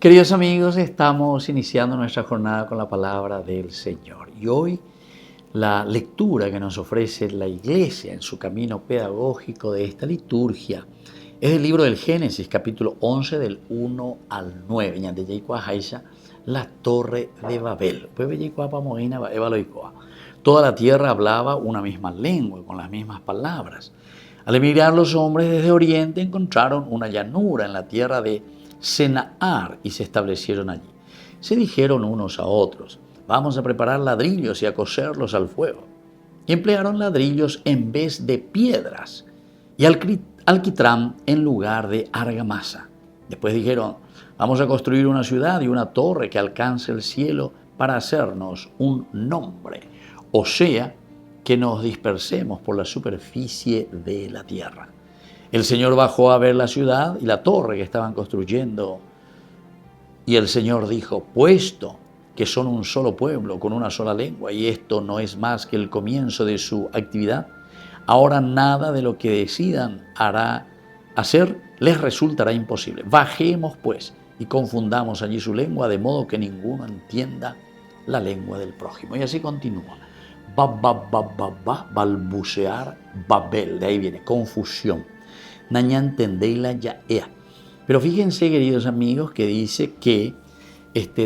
Queridos amigos, estamos iniciando nuestra jornada con la palabra del Señor. Y hoy la lectura que nos ofrece la Iglesia en su camino pedagógico de esta liturgia es el libro del Génesis, capítulo 11, del 1 al 9. La torre de Babel. Toda la tierra hablaba una misma lengua, con las mismas palabras. Al emigrar los hombres desde Oriente encontraron una llanura en la tierra de Senaar y se establecieron allí. Se dijeron unos a otros: vamos a preparar ladrillos y a coserlos al fuego. Y emplearon ladrillos en vez de piedras y alquitrán en lugar de argamasa. Después dijeron: vamos a construir una ciudad y una torre que alcance el cielo para hacernos un nombre, o sea, que nos dispersemos por la superficie de la tierra. El Señor bajó a ver la ciudad y la torre que estaban construyendo. Y el Señor dijo: puesto que son un solo pueblo con una sola lengua, y esto no es más que el comienzo de su actividad, ahora nada de lo que decidan hacer les resultará imposible. Bajemos pues y confundamos allí su lengua, de modo que ninguno entienda la lengua del prójimo. Y así continúa. Balbucear, Babel, de ahí viene, confusión. Pero fíjense, queridos amigos, que dice que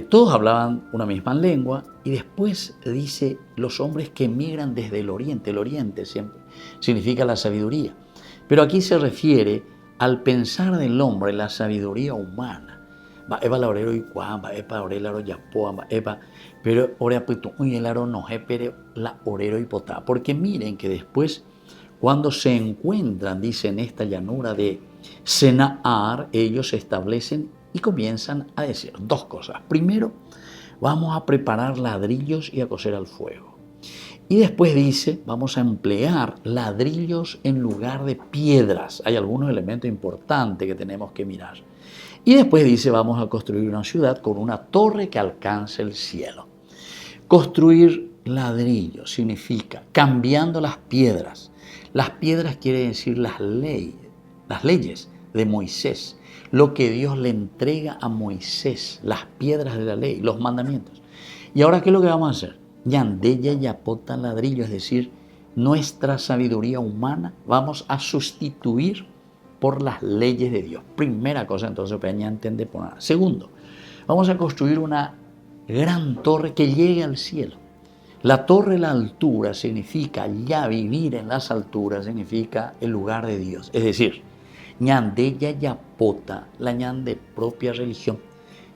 todos hablaban una misma lengua, y después dice los hombres que emigran desde el oriente. El oriente siempre significa la sabiduría, pero aquí se refiere al pensar del hombre, la sabiduría humana. Porque miren que después, cuando se encuentran, dice, en esta llanura de Senaar, ellos se establecen y comienzan a decir dos cosas. Primero, vamos a preparar ladrillos y a coser al fuego. Y después dice, vamos a emplear ladrillos en lugar de piedras. Hay algunos elementos importantes que tenemos que mirar. Y después dice, vamos a construir una ciudad con una torre que alcance el cielo. Construir ladrillos significa cambiando las piedras. Las piedras quiere decir las leyes de Moisés, lo que Dios le entrega a Moisés, las piedras de la ley, los mandamientos. Y ahora, ¿qué es lo que vamos a hacer? Yandeya yapota ladrillo, es decir, nuestra sabiduría humana vamos a sustituir por las leyes de Dios. Primera cosa, entonces, para entender por nada. Segundo, vamos a construir una gran torre que llegue al cielo. La torre de la altura significa, ya vivir en las alturas significa el lugar de Dios. Es decir, ñandeya yapota, la ñande propia religión.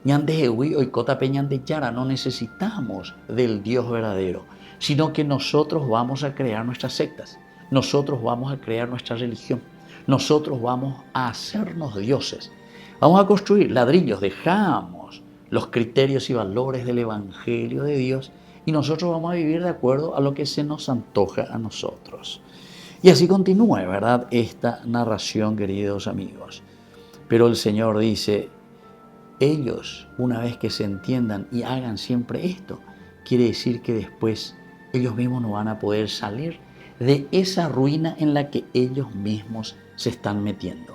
Ñande jehui oikota peñande yara, no necesitamos del Dios verdadero, sino que nosotros vamos a crear nuestras sectas. Nosotros vamos a crear nuestra religión. Nosotros vamos a hacernos dioses. Vamos a construir ladrillos, dejamos los criterios y valores del Evangelio de Dios y nosotros vamos a vivir de acuerdo a lo que se nos antoja a nosotros. Y así continúa, ¿verdad?, esta narración, queridos amigos. Pero el Señor dice, ellos, una vez que se entiendan y hagan siempre esto, quiere decir que después ellos mismos no van a poder salir de esa ruina en la que ellos mismos se están metiendo.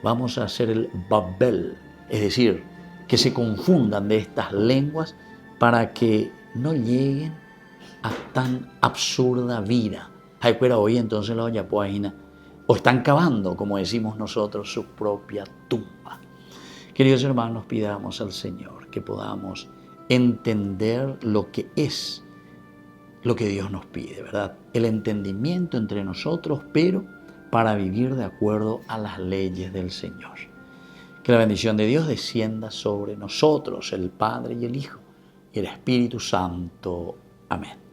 Vamos a hacer el Babel, es decir, que se confundan de estas lenguas para que no lleguen a tan absurda vida. Hoy entonces la Oyapoaína, o están cavando, como decimos nosotros, su propia tumba. Queridos hermanos, pidamos al Señor que podamos entender lo que es lo que Dios nos pide, ¿verdad? El entendimiento entre nosotros, pero para vivir de acuerdo a las leyes del Señor. Que la bendición de Dios descienda sobre nosotros, el Padre y el Hijo y el Espíritu Santo. Amén.